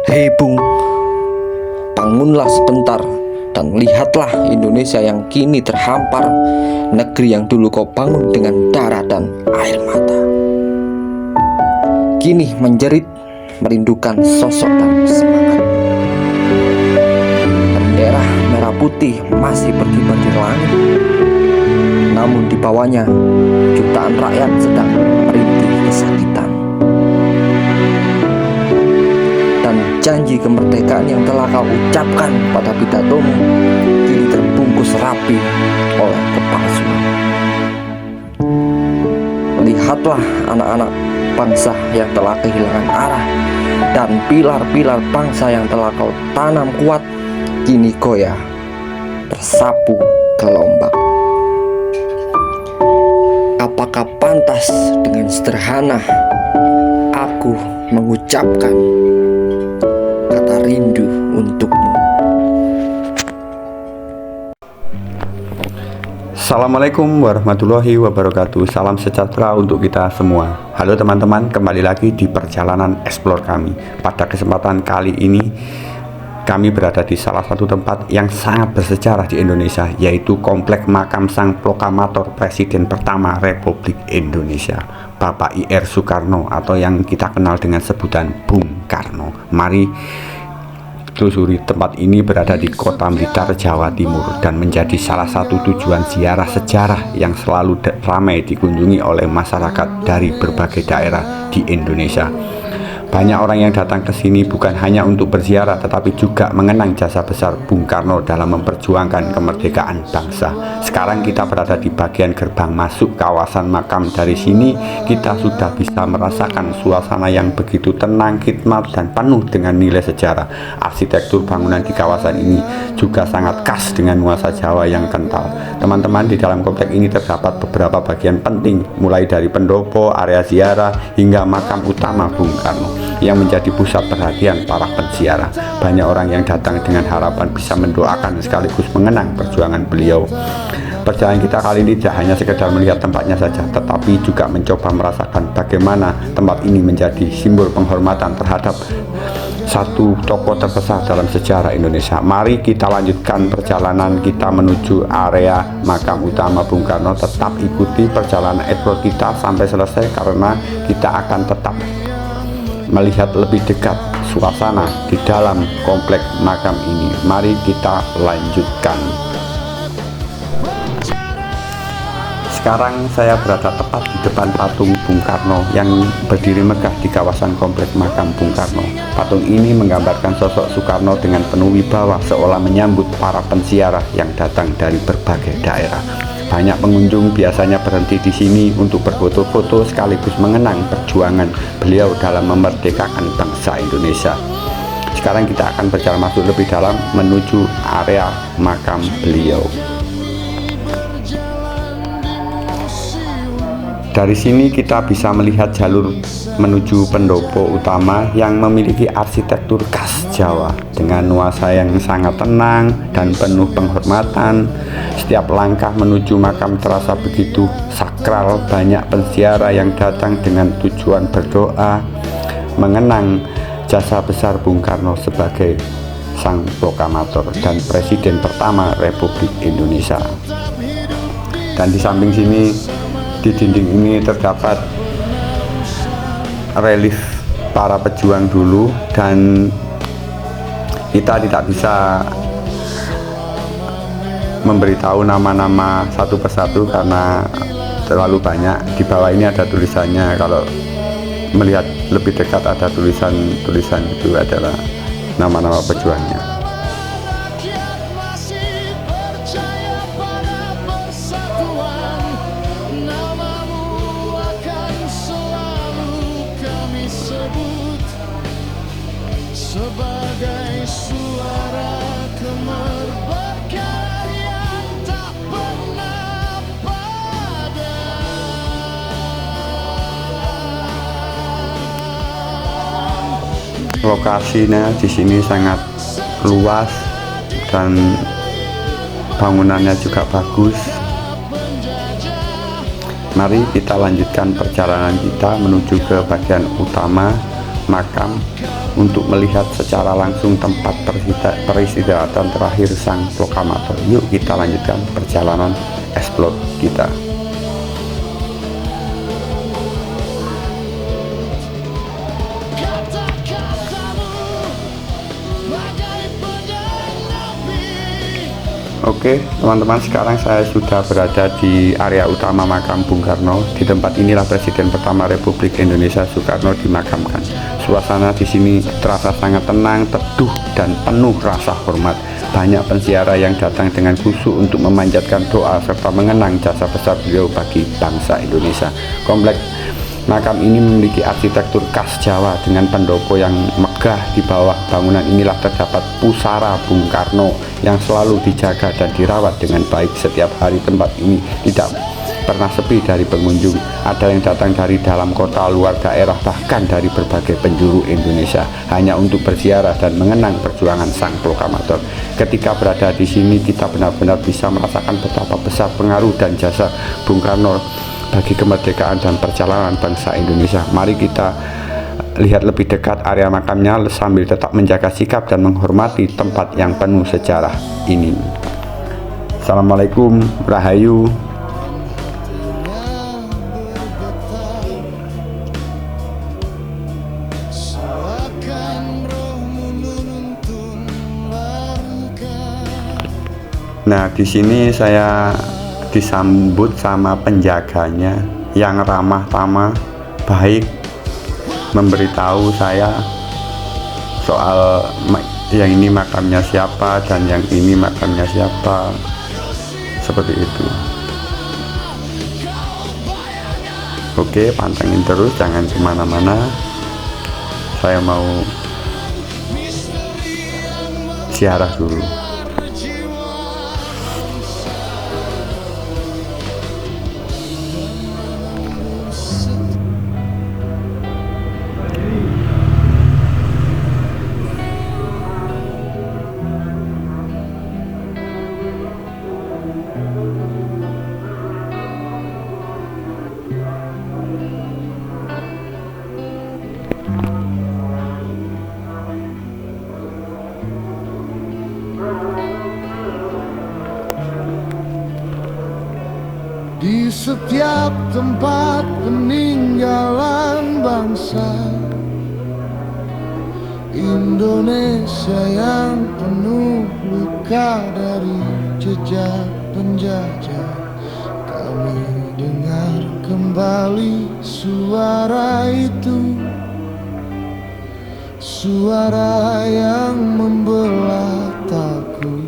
Hei Bung, bangunlah sebentar dan lihatlah Indonesia yang kini terhampar, negeri yang dulu kau bangun dengan darah dan air mata. Kini menjerit, merindukan sosok dan semangat. Bendera merah putih masih berkibar di langit, namun di bawahnya jutaan rakyat sedang merintih kesakitan. Dan janji kemerdekaan yang telah kau ucapkan pada pidatomu kini terbungkus rapi oleh kepalsuan. Lihatlah anak-anak bangsa yang telah kehilangan arah, dan pilar-pilar bangsa yang telah kau tanam kuat kini goyah tersapu gelombang. Apakah pantas dengan sederhana aku mengucapkan kata rindu untukmu? Assalamualaikum warahmatullahi wabarakatuh. Salam sejahtera untuk kita semua. Halo teman-teman, kembali lagi di perjalanan explore kami. Pada kesempatan kali ini kami berada di salah satu tempat yang sangat bersejarah di Indonesia, yaitu Komplek Makam Sang Proklamator Presiden Pertama Republik Indonesia, Bapak I.R. Soekarno, atau yang kita kenal dengan sebutan Bung Karno. Mari telusuri. Tempat ini berada di Kota Blitar, Jawa Timur, dan menjadi salah satu tujuan ziarah sejarah yang selalu ramai dikunjungi oleh masyarakat dari berbagai daerah di Indonesia. Banyak orang yang datang ke sini bukan hanya untuk berziarah, tetapi juga mengenang jasa besar Bung Karno dalam memperjuangkan kemerdekaan bangsa. Sekarang kita berada di bagian gerbang masuk kawasan makam. Dari sini kita sudah bisa merasakan suasana yang begitu tenang, khidmat, dan penuh dengan nilai sejarah. Arsitektur bangunan di kawasan ini juga sangat khas dengan nuansa Jawa yang kental. Teman-teman, di dalam komplek ini terdapat beberapa bagian penting, mulai dari pendopo, area ziarah, hingga makam utama Bung Karno yang menjadi pusat perhatian para penziarah. Banyak orang yang datang dengan harapan bisa mendoakan sekaligus mengenang perjuangan beliau. Perjalanan kita kali ini tidak hanya sekedar melihat tempatnya saja, tetapi juga mencoba merasakan bagaimana tempat ini menjadi simbol penghormatan terhadap satu tokoh terbesar dalam sejarah Indonesia. Mari kita lanjutkan perjalanan kita menuju area makam utama Bung Karno. Tetap ikuti perjalanan explore kita sampai selesai, karena kita akan tetap melihat lebih dekat suasana di dalam komplek makam ini. Mari kita lanjutkan. Sekarang saya berada tepat di depan patung Bung Karno yang berdiri megah di kawasan komplek makam Bung Karno. Patung ini menggambarkan sosok Soekarno dengan penuh wibawa, seolah menyambut para penziarah yang datang dari berbagai daerah. Banyak pengunjung biasanya berhenti di sini untuk berfoto-foto sekaligus mengenang perjuangan beliau dalam memerdekakan bangsa Indonesia. Sekarang kita akan berjalan masuk lebih dalam menuju area makam beliau. Dari sini kita bisa melihat jalur menuju pendopo utama yang memiliki arsitektur khas Jawa dengan nuansa yang sangat tenang dan penuh penghormatan. Setiap langkah menuju makam terasa begitu sakral. Banyak penziarah yang datang dengan tujuan berdoa, mengenang jasa besar Bung Karno sebagai Sang Proklamator dan Presiden Pertama Republik Indonesia. Dan di samping sini, di dinding ini terdapat relief para pejuang dulu, dan kita tidak bisa memberitahu nama-nama satu persatu karena terlalu banyak. Di bawah ini ada tulisannya. Kalau melihat lebih dekat ada tulisan itu adalah nama-nama pejuangnya. Sebagai suara kemerdekaan yang tak pernah padam. Lokasinya di sini sangat luas dan bangunannya juga bagus. Mari kita lanjutkan perjalanan kita menuju ke bagian utama makam untuk melihat secara langsung tempat peristirahatan terakhir sang proklamator. Yuk kita lanjutkan perjalanan explore kita. Oke teman-teman, sekarang saya sudah berada di area utama makam Bung Karno. Di tempat inilah Presiden pertama Republik Indonesia Soekarno dimakamkan. Suasana di sini terasa sangat tenang, teduh, dan penuh rasa hormat. Banyak penziarah yang datang dengan khusyuk untuk memanjatkan doa serta mengenang jasa besar beliau bagi bangsa Indonesia. Kompleks makam ini memiliki arsitektur khas Jawa dengan pendopo yang megah. Di bawah bangunan inilah terdapat pusara Bung Karno yang selalu dijaga dan dirawat dengan baik. Setiap hari tempat ini tidak pernah sepi dari pengunjung. Ada yang datang dari dalam kota, luar daerah, bahkan dari berbagai penjuru Indonesia hanya untuk berziarah dan mengenang perjuangan sang proklamator. Ketika berada di sini, kita benar-benar bisa merasakan betapa besar pengaruh dan jasa Bung Karno bagi kemerdekaan dan perjalanan bangsa Indonesia. Mari kita lihat lebih dekat area makamnya sambil tetap menjaga sikap dan menghormati tempat yang penuh sejarah ini. Assalamualaikum, Rahayu. Nah, di sini saya disambut sama penjaganya yang ramah tamah, baik, memberitahu saya soal yang ini makamnya siapa dan yang ini makamnya siapa, seperti itu. Oke, pantengin terus, jangan kemana-mana. Saya mau ziarah dulu. Di setiap tempat peninggalan bangsa Indonesia yang penuh luka dari jejak penjajah, kami dengar kembali suara itu, suara yang membelah takut,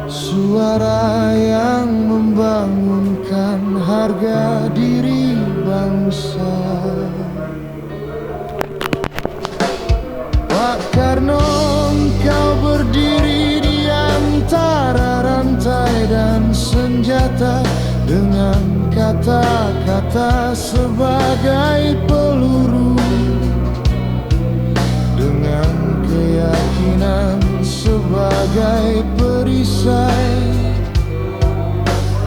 suara yang membangunkan harga diri bangsa. Pak Karno, engkau berdiri di antara rantai dan senjata, dengan kata-kata sebagai peluru, dengan keyakinan sebagai perisai.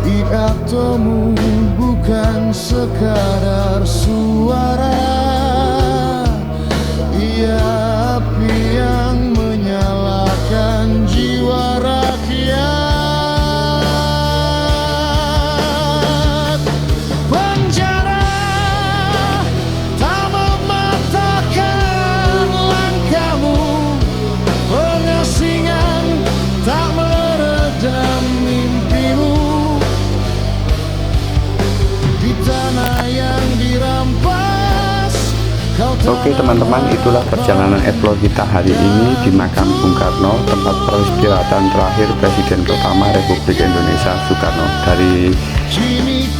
Pidato-mu bukan sekadar suara, ia api yang menyalakan jiwa rakyat. Penjara tak mematahkan langkahmu, pengasingan tak meredam mimpimu. Di tanah yang dirampas, kau tak. Oke teman-teman, itulah perjalanan explore kita hari ini di makam Bung Karno, tempat peristirahatan terakhir Presiden pertama Republik Indonesia Soekarno. Dari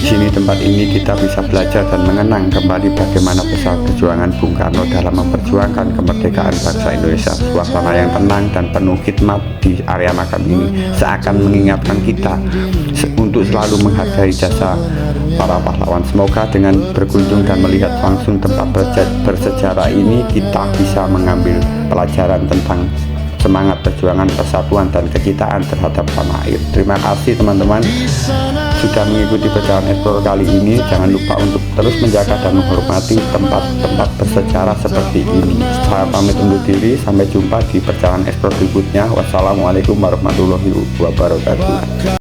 sini, tempat ini kita bisa belajar dan mengenang kembali bagaimana besar perjuangan Bung Karno dalam memperjuangkan kemerdekaan bangsa Indonesia. Suasana yang tenang dan penuh khidmat di area makam ini seakan mengingatkan kita untuk selalu menghargai jasa para pahlawan. Semoga dengan berkunjung dan melihat langsung tempat bersejarah ini, kita bisa mengambil pelajaran tentang semangat perjuangan persatuan dan kecintaan terhadap tanah air. Terima kasih teman-teman sudah mengikuti perjalanan explore kali ini. Jangan lupa untuk terus menjaga dan menghormati tempat-tempat bersejarah seperti ini. Saya pamit undur diri, sampai jumpa di perjalanan explore berikutnya. Wassalamualaikum warahmatullahi wabarakatuh.